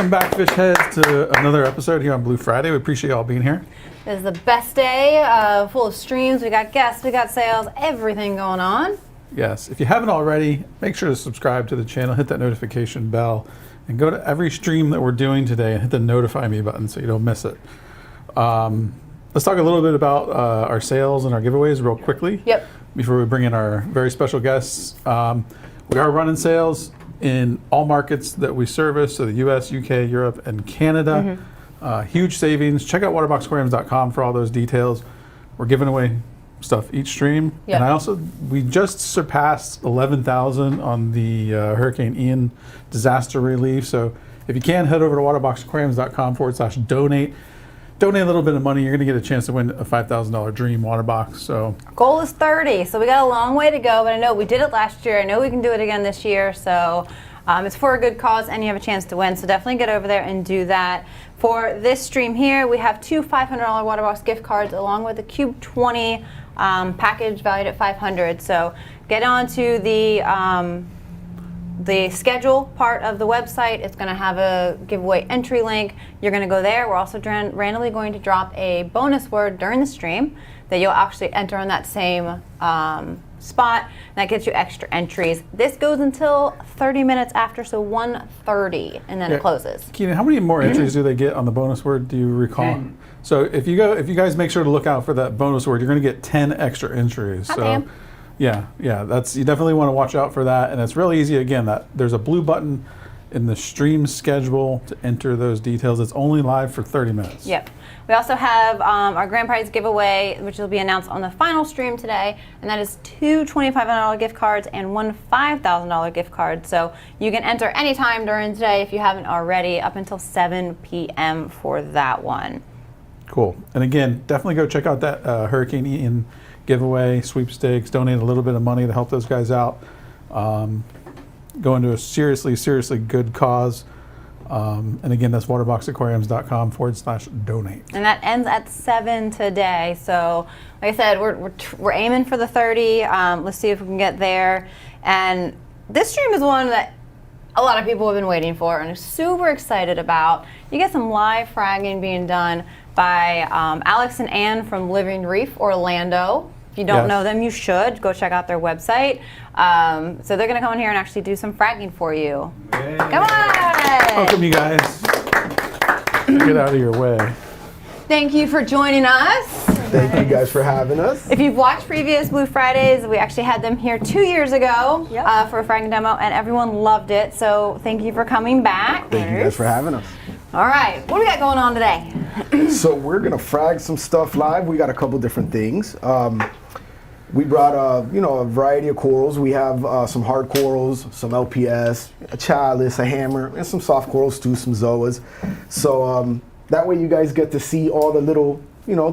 Welcome back, fish heads, to another episode here on Blue Friday. We appreciate y'all being here. This is the best day, full of streams. We got guests, we got sales, everything going on. Yes, if you haven't already, make sure to subscribe to the channel, hit that notification bell, and go to every stream that we're doing today and hit the notify me button so you don't miss it. Let's talk a little bit about our sales and our giveaways real quickly. Yep. Before we bring in our very special guests. We are running sales in all markets that we service, so the US, UK, Europe, and Canada. Huge savings. Check out waterboxaquariums.com for all those details. We're giving away stuff each stream. Yep. And we just surpassed 11,000 on the Hurricane Ian disaster relief. So if you can, head over to waterboxaquariums.com/donate. Donate a little bit of money. You're going to get a chance to win a $5,000 dream water box. So goal is 30, so we got a long way to go, but I know we did it last year. I know we can do it again this year, so it's for a good cause and you have a chance to win, so definitely get over there and do that. For this stream here, we have two $500 water box gift cards along with a Cube 20 package valued at $500. So get onto the schedule part of the website. It's going to have a giveaway entry link. You're going to go there. We're also randomly going to drop a bonus word during the stream that you'll actually enter on that same spot. That gets you extra entries. This goes until 30 minutes after, so 1:30, and then it closes. Keenan, how many more entries do they get on the bonus word? Do you recall? 10. So if you guys make sure to look out for that bonus word, you're going to get 10 extra entries. Hot so. damn. Yeah, you definitely want to watch out for that, and it's really easy. Again, there's a blue button in the stream schedule to enter those details. It's only live for 30 minutes. Yep. We also have our grand prize giveaway, which will be announced on the final stream today, and that is two $2,500 gift cards and one $5,000 gift card. So you can enter anytime during today if you haven't already, up until 7 p.m. for that one. Cool. And again, definitely go check out that Hurricane Ian giveaway, sweepstakes, donate a little bit of money to help those guys out. Go into a seriously good cause. And again, that's waterboxaquariums.com/donate. And that ends at 7 today. So like I said, we're aiming for the 30. Let's see if we can get there. And this stream is one that a lot of people have been waiting for and are super excited about. You get some live fragging being done by Alex and Ann from Living Reef Orlando. If you don't know them, you should go check out their website. So they're going to come in here and actually do some fragging for you. Yay. Come on! Welcome, you guys. Get out of your way. Thank you for joining us. Thank you guys for having us. If you've watched previous Blue Fridays, we actually had them here 2 years ago for a fragging demo, and everyone loved it. So thank you for coming back. Thank you guys for having us. All right, what do we got going on today? So we're gonna frag some stuff live. We got a couple different things. We brought a variety of corals. We have some hard corals, some LPS, a chalice, a hammer, and some soft corals too, some zoas. So that way you guys get to see all the little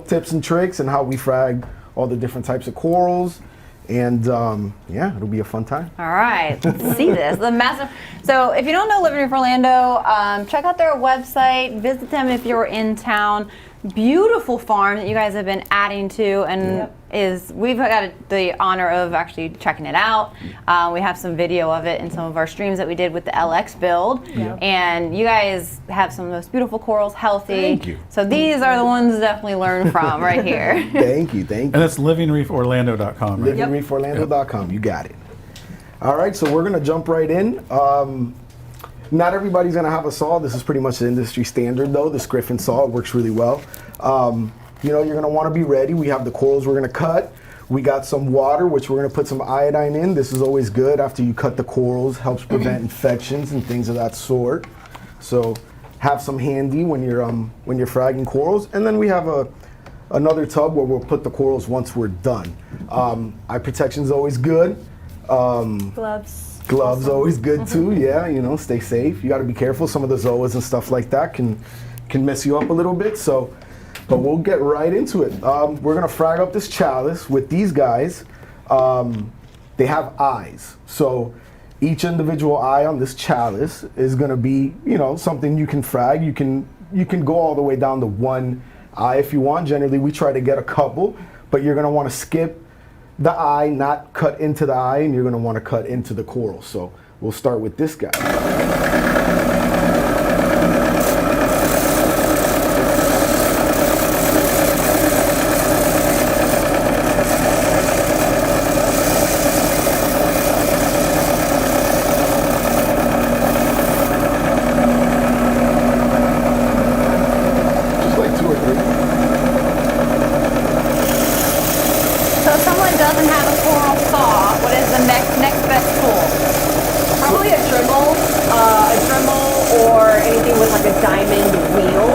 tips and tricks and how we frag all the different types of corals. And it'll be a fun time. All right, let's see this. The massive. So if you don't know Living Reef Orlando, check out their website. Visit them if you're in town. Beautiful farm that you guys have been adding to, and we've got the honor of actually checking it out. We have some video of it in some of our streams that we did with the LX build, and you guys have some of the most beautiful corals, healthy. Thank you. So these are the ones to definitely learn from right here. Thank you. And it's livingreeforlando.com, right? Livingreeforlando.com. You got it. All right, so we're gonna jump right in. Not everybody's gonna have a saw. This is pretty much the industry standard though. This Griffin saw, it works really well. You're gonna wanna be ready. We have the corals we're gonna cut. We got some water, which we're gonna put some iodine in. This is always good after you cut the corals, helps prevent infections and things of that sort. So have some handy when you're fragging corals. And then we have another tub where we'll put the corals once we're done. Eye protection is always good. Gloves always good too. Yeah, stay safe. You got to be careful. Some of the zoas and stuff like that can mess you up a little bit. So, but we'll get right into it. We're gonna frag up this chalice with these guys. They have eyes, so each individual eye on this chalice is gonna be something you can frag. You can go all the way down to one eye if you want. Generally, we try to get a couple, but you're gonna want to skip the eye, not cut into the eye, and you're going to want to cut into the coral. So we'll start with this guy. next best tool? Probably a Dremel or anything with like a diamond wheel.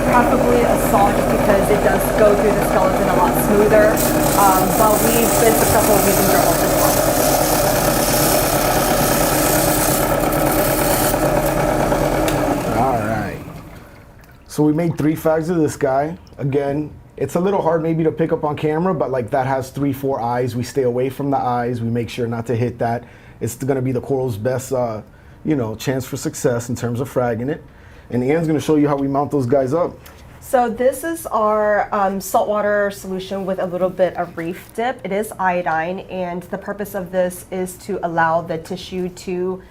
Preferably a saw just because it does go through the skeleton a lot smoother. But we've been successful using Dremels as well. All right. So we made 3 frags of this guy. Again, it's a little hard maybe to pick up on camera, but like that has 3-4 eyes. We stay away from the eyes. We make sure not to hit that. It's going to be the coral's best, chance for success in terms of fragging it. And Ann's going to show you how we mount those guys up. So this is our saltwater solution with a little bit of reef dip. It is iodine, and the purpose of this is to allow the tissue to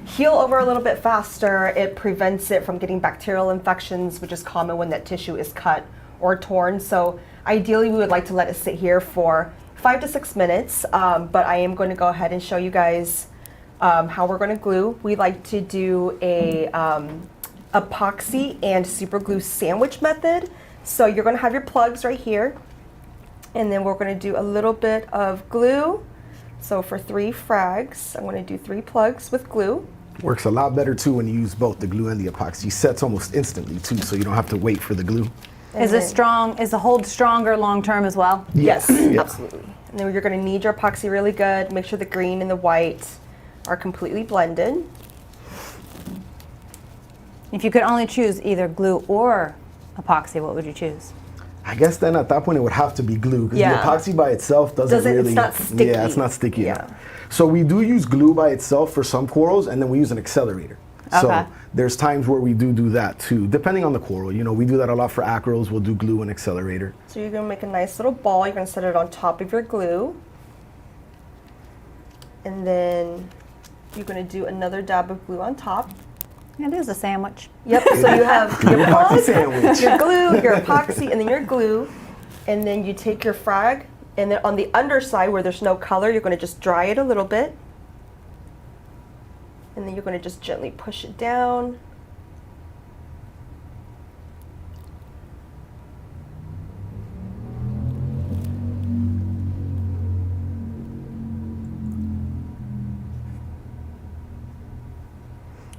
heal over a little bit faster. It prevents it from getting bacterial infections, which is common when that tissue is cut or torn. So ideally we would like to let it sit here for 5 to 6 minutes, but I am going to go ahead and show you guys how we're going to glue. We like to do a epoxy and super glue sandwich method. So you're going to have your plugs right here, and then we're going to do a little bit of glue. So for 3 frags, I'm going to do 3 plugs with glue. Works a lot better too when you use both the glue and the epoxy. Sets almost instantly too, so you don't have to wait for the glue. Is the hold stronger long term as well? Yes, Yeah. absolutely. And then you're going to knead your epoxy really good. Make sure the green and the white are completely blended. If you could only choose either glue or epoxy, what would you choose? I guess then at that point it would have to be glue because Yeah. the epoxy by itself doesn't really. It's not sticky. Yeah, it's not sticky Yeah. enough. So we do use glue by itself for some corals, and then we use an accelerator. Okay. So there's times where we do that too, depending on the coral. We do that a lot for acros. We'll do glue and accelerator. So you're going to make a nice little ball. You're going to set it on top of your glue. And then you're going to do another dab of glue on top. It is a sandwich. Yep, so you have your Epoxy plug, sandwich. your glue, your epoxy, and then your glue. And then you take your frag, and then on the underside where there's no color, you're going to just dry it a little bit. And then you're going to just gently push it down.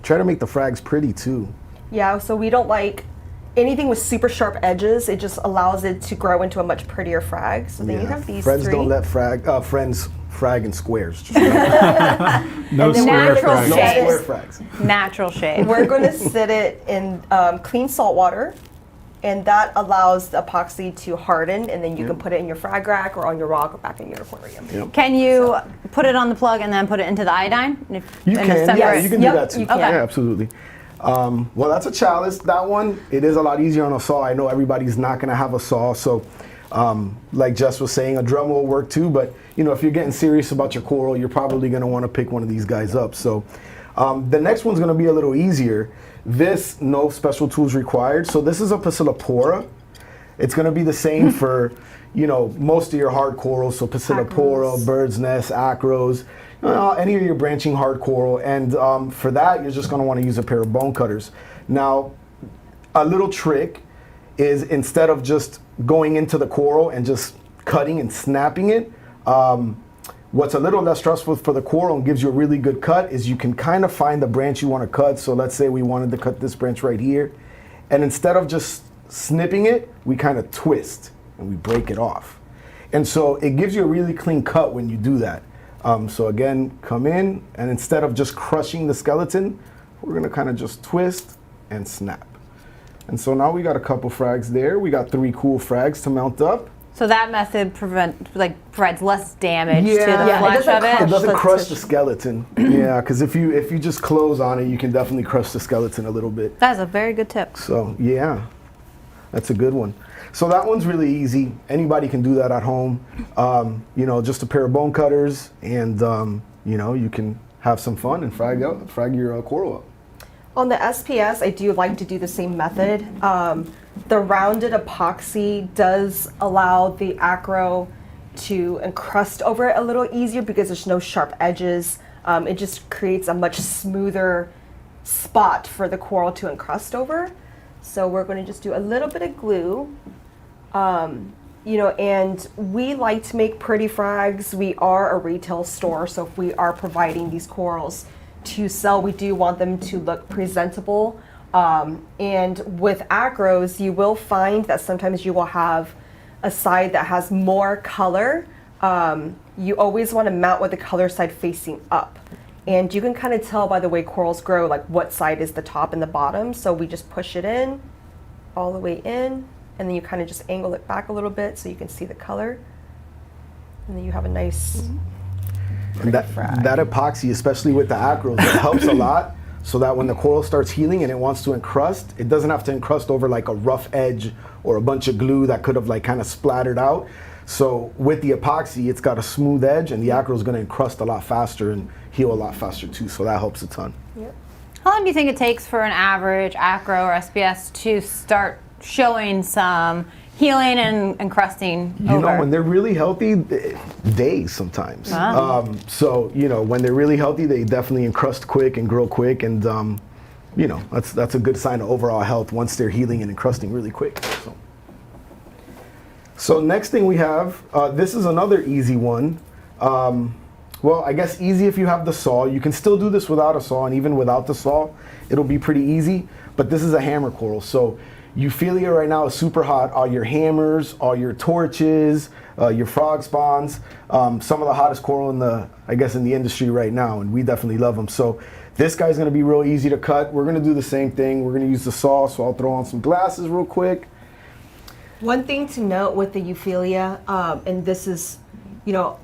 Try to make the frags pretty too. Yeah, so we don't like anything with super sharp edges. It just allows it to grow into a much prettier frag. So then you have these Friends 3. don't let friends frag in squares. Just No then square natural frags. no shape. square frags. Natural shape. We're going to sit it in clean salt water, and that allows the epoxy to harden, and then you can put it in your frag rack or on your rock or back in your aquarium. Yep. Can you put it on the plug and then put it into the iodine? You in a can, separate- yeah, you can Yep, do that too. you can. Yeah, absolutely. Well, that's a chalice. That one, it is a lot easier on a saw. I know everybody's not going to have a saw, so like Jess was saying, a drum will work too. But if you're getting serious about your coral, you're probably going to want to pick one of these guys up. So the next one's going to be a little easier. This, no special tools required. So this is a Pasillipora. It's going to be the same for most of your hard corals. So Pasillipora, Acros. bird's nest, acros. Any of your branching hard coral, and for that you're just going to want to use a pair of bone cutters. Now, a little trick is instead of just going into the coral and just cutting and snapping it, what's a little less stressful for the coral and gives you a really good cut is you can kind of find the branch you want to cut. So let's say we wanted to cut this branch right here, and instead of just snipping it, we kind of twist and we break it off. And so it gives you a really clean cut when you do that. So again, come in, and instead of just crushing the skeleton, we're gonna kind of just twist and snap. And so now we got a couple frags there. We got 3 cool frags to mount up. So that method provides less damage to the Yeah, flesh it doesn't of it. It doesn't Let's crush just- the skeleton. Yeah, because if you just close on it, you can definitely crush the skeleton a little bit. That is a very good tip. So yeah, that's a good one. So that one's really easy. Anybody can do that at home. Just a pair of bone cutters, and you can have some fun and frag your coral up. On the SPS, I do like to do the same method. The rounded epoxy does allow the acro to encrust over it a little easier because there's no sharp edges. It just creates a much smoother spot for the coral to encrust over. So we're going to just do a little bit of glue. And we like to make pretty frags. We are a retail store, so if we are providing these corals to sell, we do want them to look presentable. And with acros, you will find that sometimes you will have a side that has more color. You always want to mount with the color side facing up. And you can kind of tell by the way corals grow, like what side is the top and the bottom. So we just push it in, all the way in, and then you kind of just angle it back a little bit so you can see the color. And then you have a nice And that epoxy, especially with the acros, it helps a lot so that when the coral starts healing and it wants to encrust, it doesn't have to encrust over like a rough edge or a bunch of glue that could have like kind of splattered out. So with the epoxy, it's got a smooth edge and the acro is going to encrust a lot faster and heal a lot faster too. So that helps a ton. Yep. How long do you think it takes for an average acro or SBS to start showing some healing and encrusting You know, when they're really healthy, days sometimes. Wow. So, when they're really healthy, they definitely encrust quick and grow quick. And, that's a good sign of overall health once they're healing and encrusting really quick. So next thing we have, this is another easy one. Well, I guess easy if you have the saw. You can still do this without a saw, and even without the saw, it'll be pretty easy. But this is a hammer coral. So Euphilia right now is super hot. All your hammers, all your torches, your frog spawns, some of the hottest coral in the industry right now, and we definitely love them. So this guy's gonna be real easy to cut. We're gonna do the same thing. We're gonna use the saw, so I'll throw on some glasses real quick. One thing to note with the Euphilia, and this is,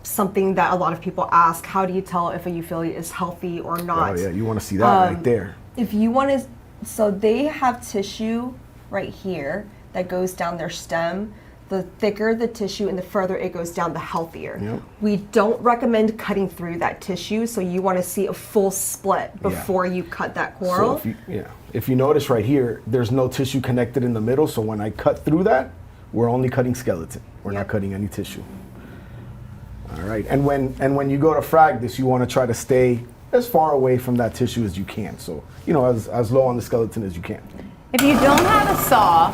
something that a lot of people ask, how do you tell if a Euphilia is healthy or not? Oh yeah, you wanna see that right there. If you want to, so they have tissue right here that goes down their stem. The thicker the tissue and the further it goes down, the healthier. Yep. We don't recommend cutting through that tissue, so you want to see a full split before you cut that coral. So if you notice right here, there's no tissue connected in the middle, so when I cut through that, we're only cutting skeleton. We're not cutting any tissue. All right, and when you go to frag this, you want to try to stay as far away from that tissue as you can. So, as low on the skeleton as you can. If you don't have a saw,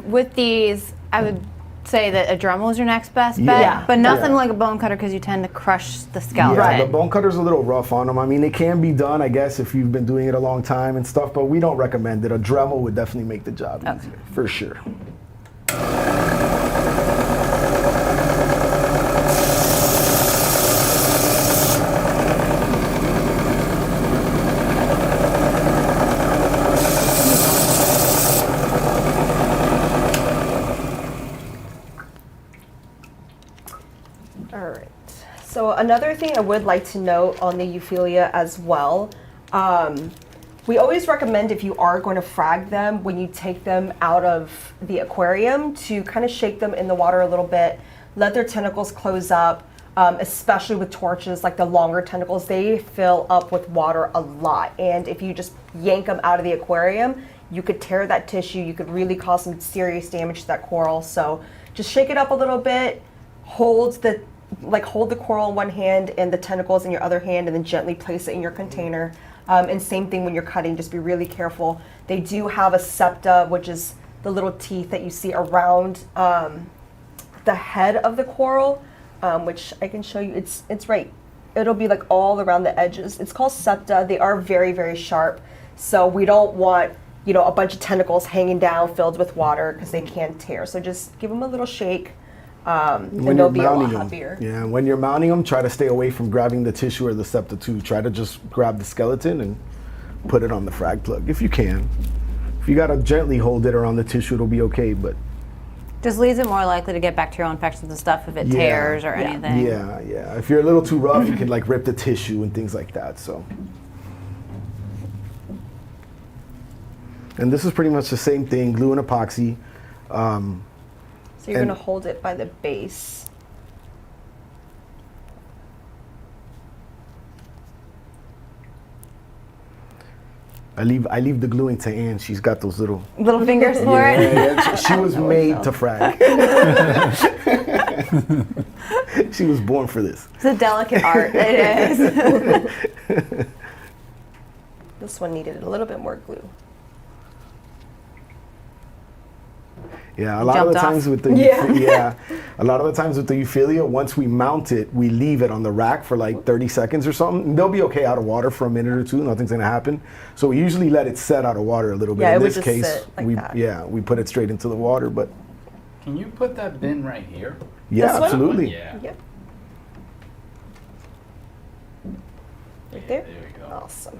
with these, I would say that a Dremel is your next best bet, Yeah. but nothing like a bone cutter because you tend to crush the skeleton. Yeah, the bone cutter's a little rough on them. I mean, it can be done, I guess, if you've been doing it a long time and stuff, but we don't recommend it. A Dremel would definitely make the job easier, for sure. So another thing I would like to note on the Euphilia as well, we always recommend if you are going to frag them, when you take them out of the aquarium, to kind of shake them in the water a little bit, let their tentacles close up, especially with torches, like the longer tentacles, they fill up with water a lot. And if you just yank them out of the aquarium, you could tear that tissue, you could really cause some serious damage to that coral. So just shake it up a little bit, hold the coral in one hand and the tentacles in your other hand, and then gently place it in your container. And same thing when you're cutting, just be really careful. They do have a septa, which is the little teeth that you see around the head of the coral, which I can show you. It's right. It'll be like all around the edges. It's called septa. They are very, very sharp. So we don't want, a bunch of tentacles hanging down filled with water because they can tear. So just give them a little shake. And they'll be a lot heavier. Yeah, and when you're mounting them, try to stay away from grabbing the tissue or the septa too. Try to just grab the skeleton and put it on the frag plug if you can. If you gotta gently hold it around the tissue, it'll be okay, but Just leaves it more likely to get bacterial infections and stuff if it tears or anything. Yeah. If you're a little too rough, you can like rip the tissue and things like that. So, and this is pretty much the same thing: glue and epoxy. So you're going to hold it by the base. I leave the gluing to Ann. She's got those little fingers for it. Yeah, she was made to frag. She was born for this. It's a delicate art. It is. This one needed a little bit more glue. Yeah, a lot of the Jumped times off. with the a lot of the times with the Euphyllia, once we mount it, we leave it on the rack for like 30 seconds or something. They'll be okay out of water for a minute or two. Nothing's gonna happen. So we usually let it set out of water a little bit. Yeah, In it would this just case, sit like that. we put it straight into the water. But Can you put that bin right here? yeah, This one? absolutely. Yeah. Yep. Right there. There we go. Awesome.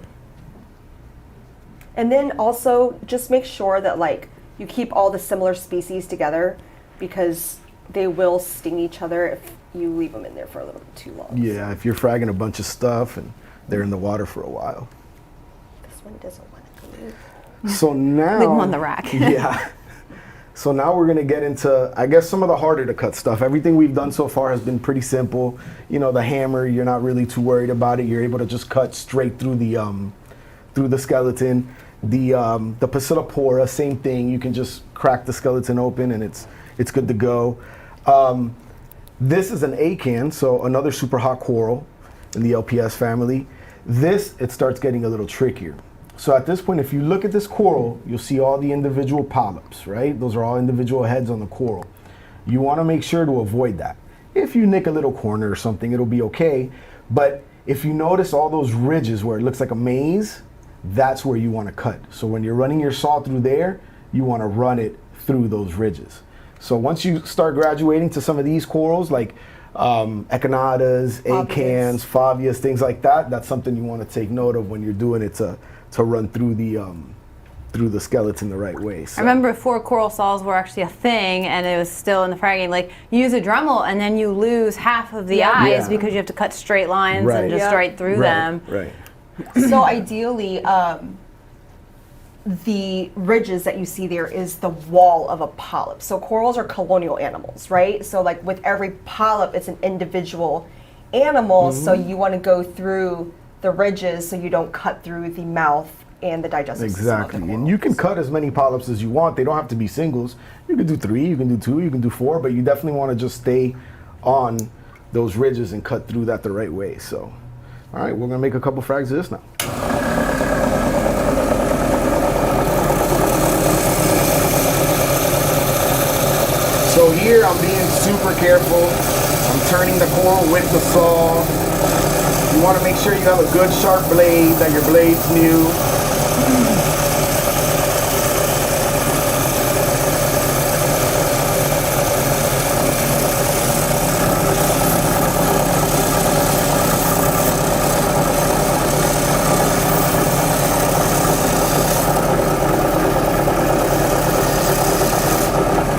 And then also just make sure that like you keep all the similar species together because they will sting each other if you leave them in there for a little bit too long. Yeah, if you're fragging a bunch of stuff and they're in the water for a while. This one doesn't want to leave. So now Leave 'em on the rack. Yeah. So now we're gonna get into, I guess, some of the harder to cut stuff. Everything we've done so far has been pretty simple. You know, the hammer, you're not really too worried about it. You're able to just cut straight through the skeleton. The Pasillipora, same thing. You can just crack the skeleton open and it's good to go. This is an acan, so another super hot coral in the LPS family. This, it starts getting a little trickier. So at this point, if you look at this coral, you'll see all the individual polyps, right? Those are all individual heads on the coral. You want to make sure to avoid that. If you nick a little corner or something, it'll be okay. But if you notice all those ridges where it looks like a maze, that's where you want to cut. So when you're running your saw through there, you want to run it through those ridges. So once you start graduating to some of these corals, like echinatas, acans, favias, things like that, that's something you want to take note of when you're doing it to run through the skeleton the right way. So. I remember before coral saws were actually a thing and it was still in the fragging, like you use a Dremel and then you lose half of the eyes Yeah. because you have to cut straight lines Right. and just Yeah. right through them. Right. So ideally, the ridges that you see there is the wall of a polyp. So corals are colonial animals, right? So like with every polyp, it's an individual animal. So you want to go through the ridges so you don't cut through the mouth and the digestive system of the Exactly. coral. And you can cut as many polyps as you want. They don't have to be singles. You can do 3, you can do 2, you can do 4, but you definitely want to just stay on those ridges and cut through that the right way. So, all right, we're going to make a couple frags of this now. So here I'm being super careful. I'm turning the coral with the saw. You want to make sure you have a good sharp blade, that your blade's new.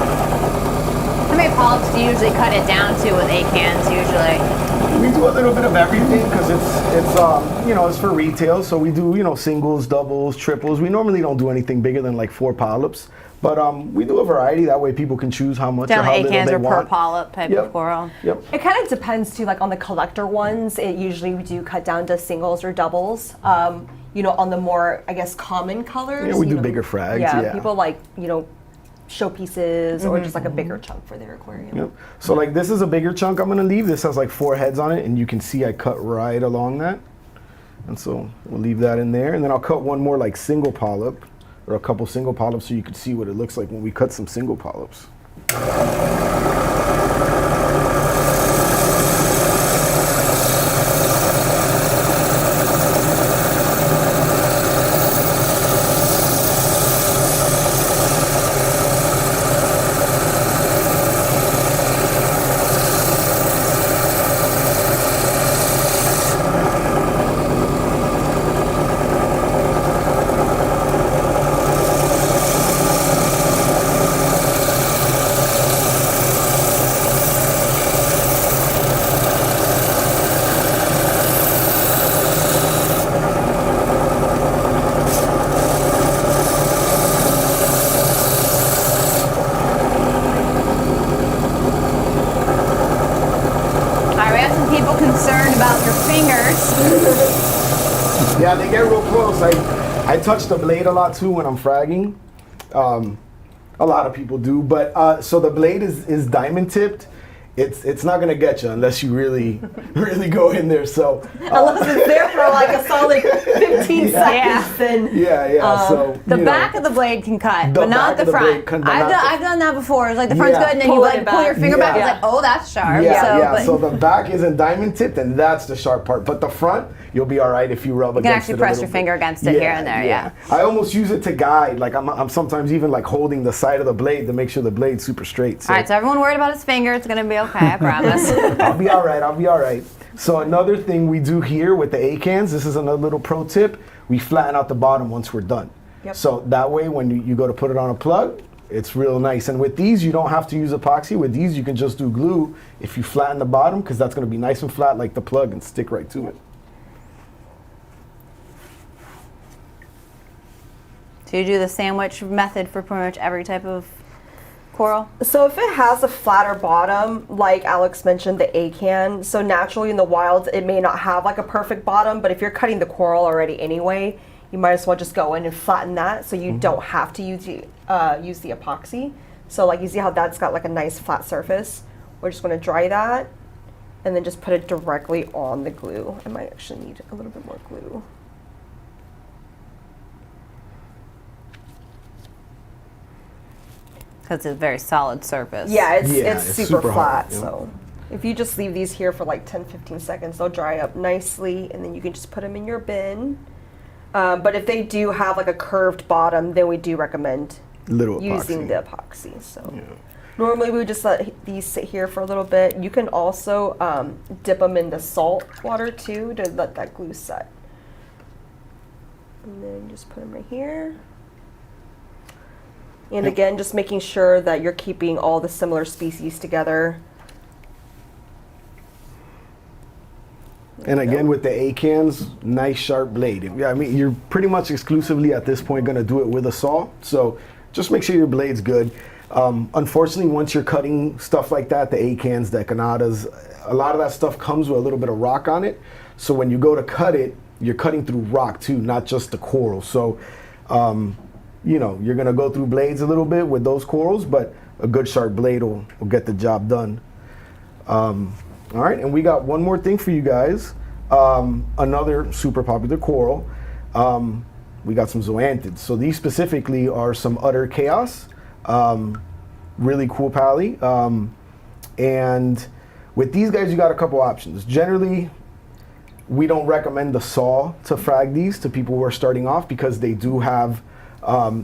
How many polyps do you usually cut it down to with acans usually? We do a little bit of everything because it's you know, it's for retail. So we do, you know, singles, doubles, triples. We normally don't do anything bigger than like 4 polyps, but we do a variety. That way people can choose how much or Down how the little acans they or per want. polyp type Yep. of coral. Yep. It kind of depends too, like on the collector ones, it usually we do cut down to singles or doubles. You know, on the more, I guess, common colors. Yeah, we you do know, bigger frags, Yeah, yeah. people like, you know, showpieces or just like a bigger chunk for their aquarium. Yep. So like this is a bigger chunk I'm gonna leave. This has like 4 heads on it, and you can see I cut right along that. And so we'll leave that in there, and then I'll cut one more like single polyp, or a couple single polyps, so you can see what it looks like when we cut some single polyps. All right, we have some people concerned about your fingers. Yeah, they get real close. I touch the blade a lot too when I'm fragging. A lot of people do, but so the blade is diamond tipped, it's not gonna get you unless you really go in there. So Unless it's there for like a solid 15 seconds, then yeah. So The you know, back of the blade can cut, The but not back the of the blade front. can- but not the- I've done that before. It's like the front's Yeah. good, and then you Pull like it pull your back. finger back. Yeah. It's like, oh, that's sharp. yeah. So, So but the back isn't diamond tipped, and that's the sharp part. But the front, you'll be all right if you rub against it. actually a press little your bit. finger against it here and there, yeah. I almost use it to guide. Like I'm sometimes even like holding the side of the blade to make sure the blade's super straight. So all right, so everyone worried about his finger. It's gonna be okay. I promise. I'll be all right. So another thing we do here with the acans, this is another little pro tip, we flatten out the bottom once we're done. Yep. So that way when you go to put it on a plug, it's real nice. And with these, you don't have to use epoxy. With these, you can just do glue if you flatten the bottom, because that's going to be nice and flat like the plug and stick right to it. So you do the sandwich method for pretty much every type of coral? So if it has a flatter bottom, like Alex mentioned, the acan, so naturally in the wild it may not have like a perfect bottom, but if you're cutting the coral already anyway, you might as well just go in and flatten that so you don't have to use the epoxy. So like you see how that's got like a nice flat surface? We're just going to dry that and then just put it directly on the glue. I might actually need a little bit more glue. Because it's a very solid surface. Yeah, it's Yeah, it's it's super super flat. hard, yeah. So if you just leave these here for like 10-15 seconds, they'll dry up nicely, and then you can just put them in your bin. But if they do have like a curved bottom, then we do recommend Little using epoxy. the epoxy. So normally we would just let these sit here for a little bit. You can also dip them in the salt water too to let that glue set. And then just put them right here. And again, just making sure that you're keeping all the similar species together. And again, with the acans, nice sharp blade. Yeah, I mean, you're pretty much exclusively at this point going to do it with a saw. So just make sure your blade's good. Unfortunately, once you're cutting stuff like that, the acans, the ecanadas, a lot of that stuff comes with a little bit of rock on it. So when you go to cut it, you're cutting through rock too, not just the coral. So, you know, you're going to go through blades a little bit with those corals, but a good sharp blade will get the job done. All right, and we got one more thing for you guys. Another super popular coral. We got some zoanthids. So these specifically are some utter chaos. Really cool pally. And with these guys, you got a couple options. Generally, we don't recommend the saw to frag these to people who are starting off because they do have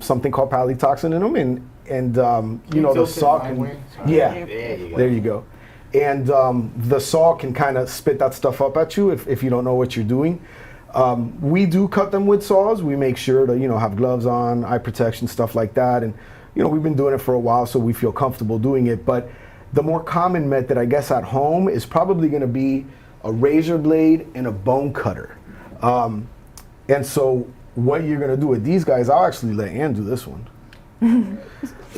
something called palytoxin in them, and you know, the saw can, yeah, there you go. And the saw can kind of spit that stuff up at you if you don't know what you're doing. We do cut them with saws. We make sure to, you know, have gloves on, eye protection, stuff like that. And, you know, we've been doing it for a while, so we feel comfortable doing it. But the more common method, I guess, at home is probably going to be a razor blade and a bone cutter. And so what you're going to do with these guys, I'll actually let Ann do this one.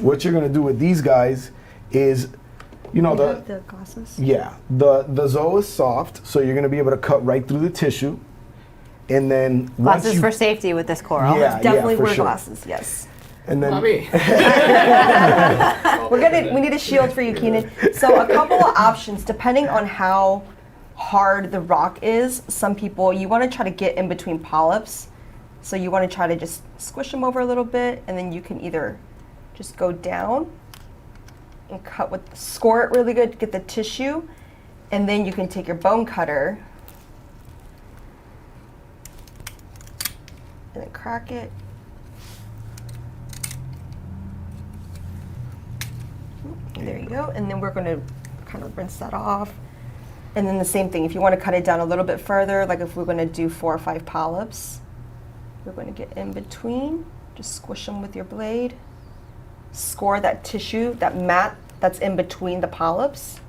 What you're going to do with these guys is, you know, The glasses. yeah, the zoa is soft, so you're going to be able to cut right through the tissue. And then once Glasses you, for safety with this coral. Yeah. Definitely for wear sure. glasses. Yes. and then Bobby. We need a shield for you, Keenan. So a couple of options depending on how hard the rock is. Some people, you want to try to get in between polyps. So you want to try to just squish them over a little bit, and then you can either just go down and cut with, score it really good to get the tissue, and then you can take your bone cutter and then crack it. There you go. And then we're going to kind of rinse that off. And then the same thing, if you want to cut it down a little bit further, like if we're going to do 4 or 5 polyps, we're going to get in between, just squish them with your blade, score that tissue, that mat that's in between the polyps.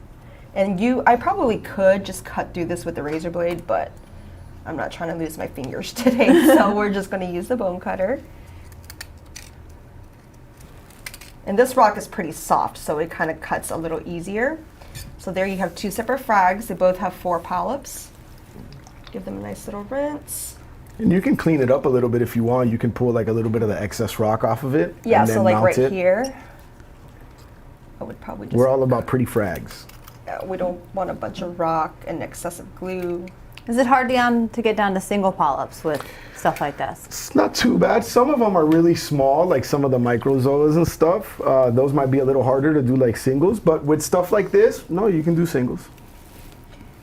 And I probably could just cut through this with the razor blade, but I'm not trying to lose my fingers today, so we're just going to use the bone cutter. And this rock is pretty soft, so it kind of cuts a little easier. So there you have 2 separate frags. They both have 4 polyps. Give them a nice little rinse. and you can clean it up a little bit if you want. You can pull like a little bit of the excess rock off of it. Yeah, and so then like mount right it. here, I would probably just. We're all about pretty frags. We don't want a bunch of rock and excessive glue. Is it hard to get down to single polyps with stuff like this? It's not too bad. Some of them are really small, like some of the microzoas and stuff. Those might be a little harder to do like singles, but with stuff like this, no, you can do singles.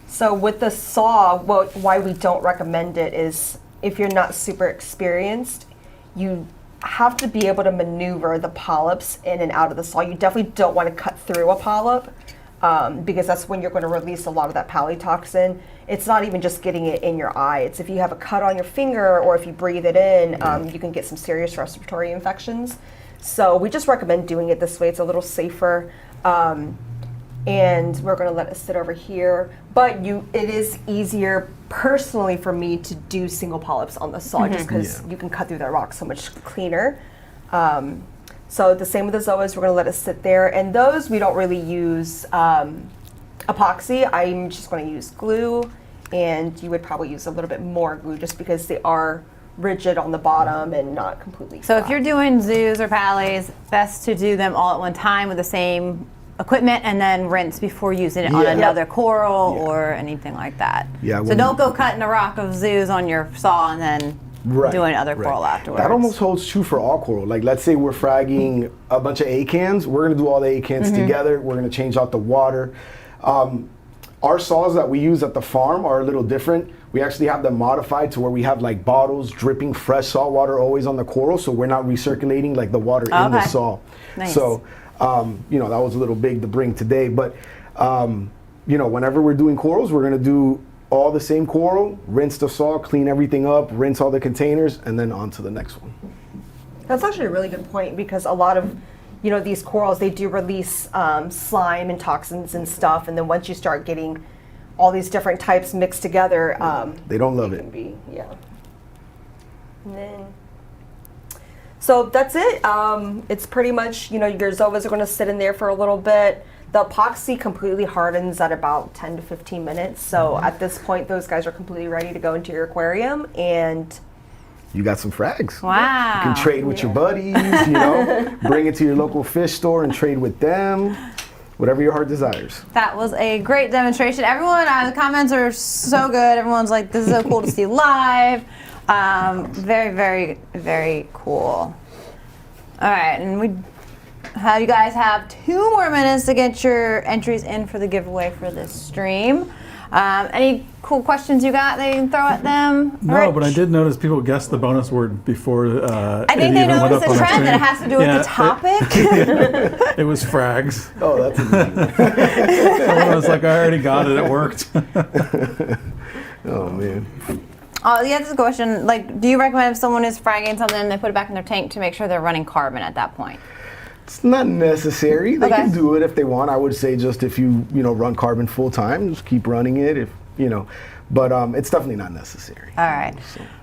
So with the saw, why we don't recommend it is if you're not super experienced, you have to be able to maneuver the polyps in and out of the saw. You definitely don't want to cut through a polyp because that's when you're going to release a lot of that palytoxin. It's not even just getting it in your eye. It's if you have a cut on your finger or if you breathe it in, you can get some serious respiratory infections. So we just recommend doing it this way. It's a little safer. And we're going to let it sit over here. But it is easier personally for me to do single polyps on the saw just because you can cut through that rock so much cleaner. So the same with the zoas, we're going to let it sit there. And those we don't really use epoxy. I'm just going to use glue, and you would probably use a little bit more glue just because they are rigid on the bottom and not completely So flat. if you're doing zoos or pallies, best to do them all at one time with the same equipment and then rinse before using it on Yeah. another coral or anything like that. Yeah, So when- don't go cutting a rock of zoos on your saw and then doing other coral afterwards. That almost holds true for all coral. Like, let's say we're fragging a bunch of acans. We're going to do all the acans together. We're going to change out the water. Our saws that we use at the farm are a little different. We actually have them modified to where we have like bottles dripping fresh salt water always on the coral, so we're not recirculating like the water in the saw. Nice. So, you know, that was a little big to bring today. But, you know, whenever we're doing corals, we're going to do all the same coral, rinse the saw, clean everything up, rinse all the containers, and then on to the next one. That's actually a really good point because a lot of, these corals, they do release slime and toxins and stuff, and then once you start getting all these different types mixed together, They don't love can it. be, And then, so that's it. It's pretty much, your zovas are going to sit in there for a little bit. The epoxy completely hardens at about 10 to 15 minutes. So at this point, those guys are completely ready to go into your aquarium, and You got some frags. Wow. You can trade with your buddies, bring it to your local fish store and trade with them, whatever your heart desires. That was a great demonstration. Everyone, the comments are so good. Everyone's like, this is so cool to see live. Very, very, very cool. All right, and you guys have 2 more minutes to get your entries in for the giveaway for this stream. Any cool questions you got that you can throw at them? No, Rich? but I did notice people guessed the bonus word before. I think they noticed a trend that it has to do with the topic. It was frags. Oh, that's amazing. I was like, I already got it. It worked. Oh, man. Oh, yeah, this is a question. Like, do you recommend if someone is fragging something, they put it back in their tank to make sure they're running carbon at that point? It's not necessary. They Okay. can do it if they want. I would say just if you run carbon full time, just keep running it. But it's definitely not necessary. All right.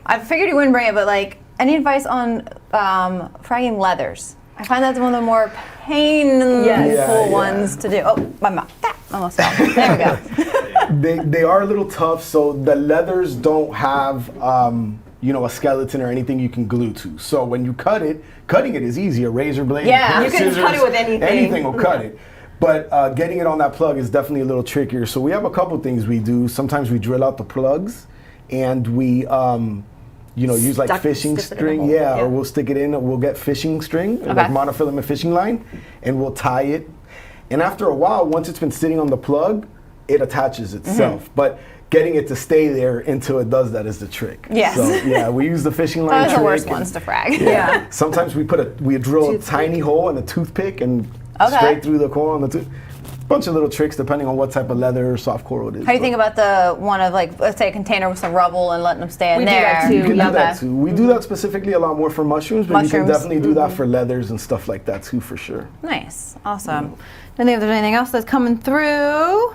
I figured you wouldn't bring it, but like, any advice on fragging leathers? I find that's one of the more painful Yeah. ones to do. Oh, my mouth. Almost fell. There we go. They are a little tough. So the leathers don't have a skeleton or anything you can glue to. So when you cutting it is easy. A razor blade, Yeah, a you can scissors, cut it with anything. Anything will cut it. But getting it on that plug is definitely a little trickier. So we have a couple things we do. Sometimes we drill out the plugs, and we use like fishing stick it in a string. hole. Yeah, Yeah. or we'll stick it in. We'll get fishing string, like monofilament fishing line, and we'll tie it. And after a while, once it's been sitting on the plug, it attaches itself. But getting it to stay there until it does that is the trick. Yes. So yeah, we use the fishing line Those are trick. the worst and- ones to frag. Yeah. Sometimes we drill a tiny hole in a toothpick and Okay. straight through the coral on the tooth. Bunch of little tricks depending on what type of leather or soft coral it is. How do you think about the one of like, let's say a container with some rubble and letting them stay in We do there? that too. You can do that Okay. too. We do that specifically a lot more for mushrooms, but you can Mushrooms. definitely do that for leathers and stuff like that too, for sure. Nice. Awesome. Don't think if there's anything else that's coming through.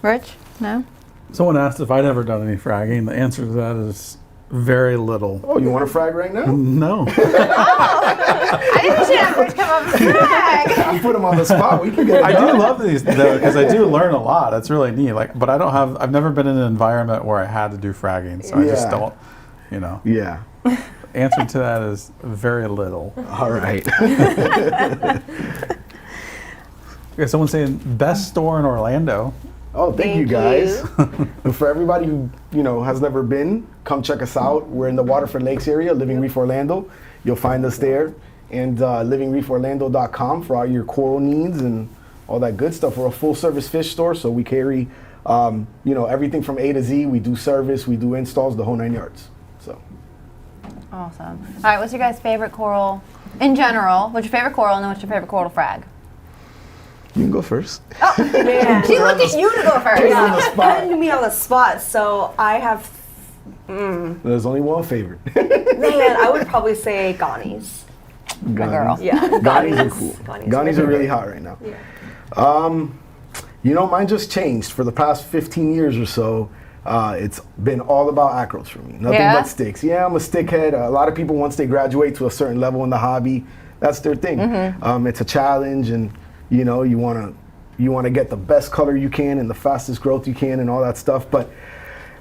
Rich? No? Someone asked if I'd ever done any fragging. The answer to that is very little. Oh, you want to frag right now? No. I didn't see that Rich come up and frag. You put them on the spot. We can get it I done. do love these though because I do learn a lot. It's really neat. But I've never been in an environment where I had to do fragging, so I just Yeah. don't. Yeah. Answer to that is very little. All right. Okay, someone's saying best store in Orlando. Oh, thank you Thank guys. And for everybody who has never been, come check us out. We're in the Waterford Lakes area, Living Reef Orlando. You'll find us there, and livingreeforlando.com for all your coral needs and all that good stuff. We're a full-service fish store, so we carry everything from A to Z. We do service, we do installs, the whole 9 yards. So. Awesome. All right, what's your guys' favorite coral in general? What's your favorite coral, and then what's your favorite coral to frag? You can go first. Man. She looked at you to go first. On the spot. Putting me on the spot. So I have, There's only one favorite. man, I would probably say Ghani's. My girl. Yeah, Ghani's are cool. Ghani's Ghani's my are really favorite. hot right now. Mine just changed. For the past 15 years or so, it's been all about acros for me. Nothing Yeah? but sticks. Yeah, I'm a stickhead. A lot of people, once they graduate to a certain level in the hobby, that's their thing. It's a challenge, and you want to get the best color you can and the fastest growth you can and all that stuff. But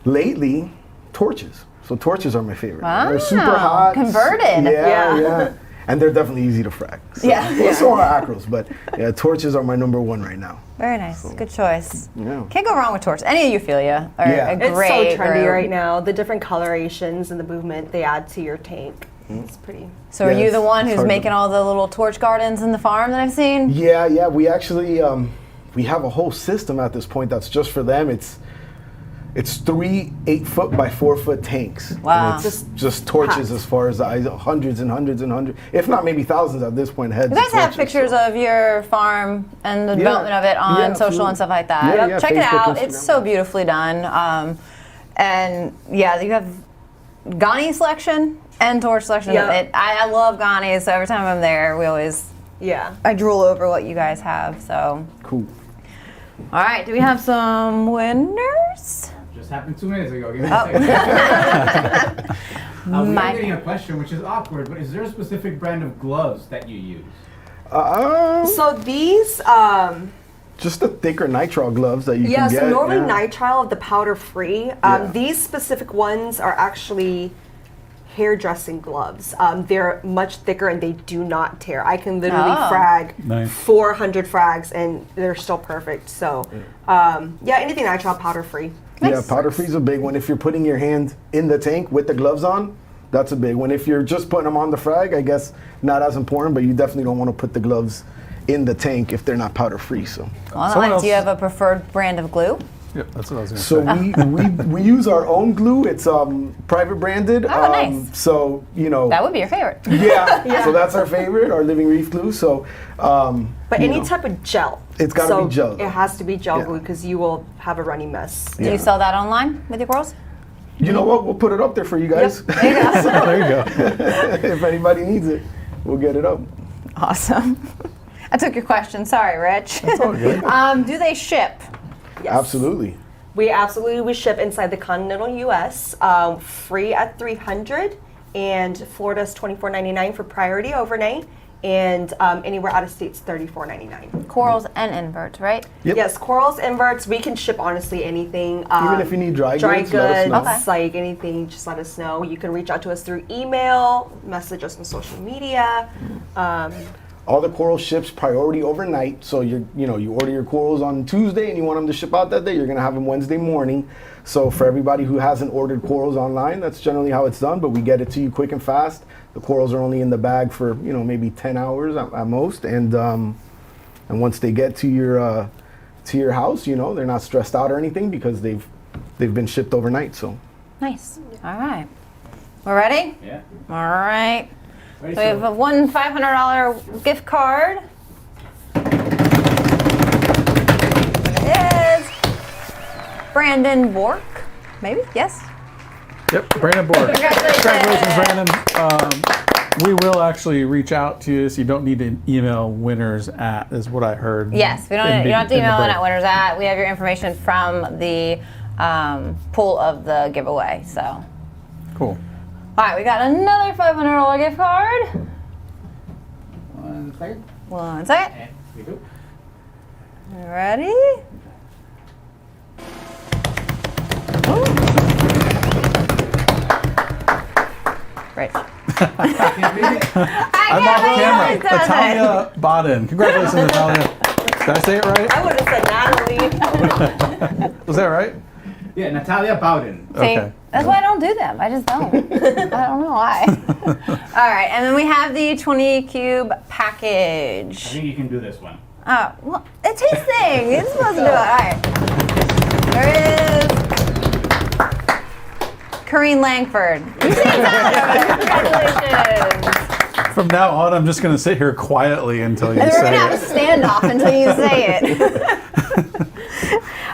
lately, torches. So torches are my favorite. Wow. They're super hot. Converted. Yeah. And they're definitely easy to frag. So, Yeah. So are acros, but yeah, torches are my number one right now. Very nice. Good choice. Yeah. Can't go wrong with torches. Any of Euphilia are Yeah. a It's great It's so trendy group. right now. The different colorations and the movement they add to your tank. It's pretty. So are Yeah, you the it's- one it's who's hard to- making all the little torch gardens in the farm that I've seen? Yeah. We actually we have a whole system at this point that's just for them. It's 3 8-foot by 4-foot tanks. Wow. And it's just torches as far as the eyes, hundreds and hundreds and hundreds, if not maybe thousands at this point. Heads. You guys of have torches, pictures so. of your farm and the development of it on Yeah, social absolutely. and stuff like that. Yeah, yeah, Check it Facebook, out. It's Instagram. so beautifully done. And yeah, you have Ghani selection and torch selection. Yeah. I love Ghani, so every time I'm there, I drool over what you guys have. So, Cool. all right, do we have some winners? Just happened 2 minutes ago. Give me a second. We are My- getting a question, which is awkward, but is there a specific brand of gloves that you use? So these, Just the thicker nitrile gloves that you yeah, can get. so normally yeah. nitrile of the powder free. Yeah. These specific ones are actually hairdressing gloves. They're much thicker and they do not tear. I can literally Oh. frag Nice. 400 frags and they're still perfect. So, anything nitrile powder free. Yeah, powder free is a big one. If you're putting your hand in the tank with the gloves on, that's a big one. If you're just putting them on the frag, I guess not as important, but you definitely don't want to put the gloves in the tank if they're not powder free. So, Well, Someone do you else- have a preferred brand of glue? Yep, that's what I was going to so say. we use our own glue. It's private branded. Oh, nice. So That would be your favorite. yeah. So that's our favorite, our Living Reef glue. So, But you any know. type of gel. It's gotta So be gel, though. It has to be gel Yeah. glue because you will have a runny mess. Do you sell that online with your girls? You know what? We'll put it up there for you guys. There you go. If anybody needs it, we'll get it up. Awesome. I took your question. Sorry, Rich. That's all good. Do they ship? Yes. Absolutely. We ship inside the continental U.S. Free at $300, and Florida's $24.99 for priority overnight, and anywhere out of state's $34.99. Corals and inverts, right? Yep. Yes, corals, inverts. We can ship honestly anything. Even if you need dry goods, let us know. Okay. like anything, just let us know. You can reach out to us through email, message us on social media. All the coral ships priority overnight. So you order your corals on Tuesday and you want them to ship out that day, you're gonna have them Wednesday morning. So for everybody who hasn't ordered corals online, that's generally how it's done, but we get it to you quick and fast. The corals are only in the bag for, maybe 10 hours at most. And once they get to your house, they're not stressed out or anything because they've been shipped overnight. So Nice. All right. We're ready? Yeah. All right. Ready, So we have one $500 gift card. It is Brandon Bork. Maybe? Yes? Yep, Brandon Borg. Congratulations. Congratulations, Brandon. We will actually reach out to you, so you don't need to email winners at, is what I heard. Yes. You don't have to in the email break. at winners at. We have your information from the pool of the giveaway. So, Cool. all right, we got another $500 gift card. 1 second. 1 second. And we go. Ready? Rich. I'm off camera. Natalia Bodden. Congratulations, Natalia. Did I say it right? I would have said Natalie. Was that right? Yeah, Natalia Bowden. See, Okay. that's why I don't do them. I just don't. I don't know why. All right, and then we have the 20 cube I package. think you can do this one. Oh, well, it's his thing. He's supposed to do it. All right. There is Corrine Langford. You see that? Congratulations. From now on, I'm just going to sit here quietly until you And we're say going to have a it. standoff until you say it.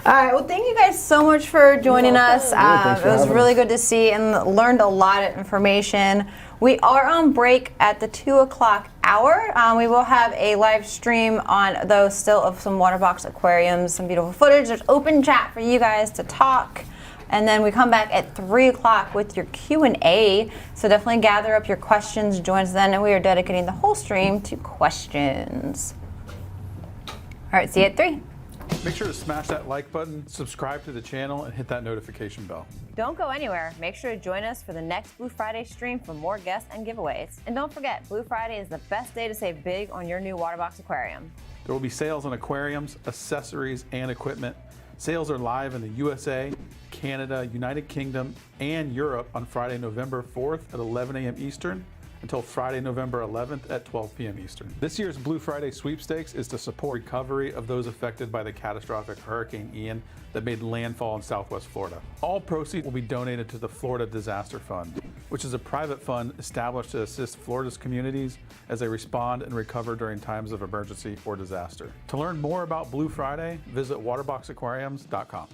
All right. Well, thank you guys so much for joining us. thanks It for was having really us. good to see and learned a lot of information. We are on break at the 2 o'clock hour. We will have a live stream on those still of some Waterbox aquariums, some beautiful footage. There's open chat for you guys to talk. And then we come back at 3 o'clock with your Q&A. So definitely gather up your questions, join us then, and we are dedicating the whole stream to questions. All right, see you at 3. Make sure to smash that like button, subscribe to the channel, and hit that notification bell. Don't go anywhere. Make sure to join us for the next Blue Friday stream for more guests and giveaways. And don't forget, Blue Friday is the best day to save big on your new Waterbox aquarium. There will be sales on aquariums, accessories, and equipment. Sales are live in the USA, Canada, United Kingdom, and Europe on Friday, November 4th at 11 a.m. Eastern until Friday, November 11th at 12 p.m. Eastern. This year's Blue Friday sweepstakes is to support recovery of those affected by the catastrophic Hurricane Ian that made landfall in Southwest Florida. All proceeds will be donated to the Florida Disaster Fund, which is a private fund established to assist Florida's communities as they respond and recover during times of emergency or disaster. To learn more about Blue Friday, visit waterboxaquariums.com.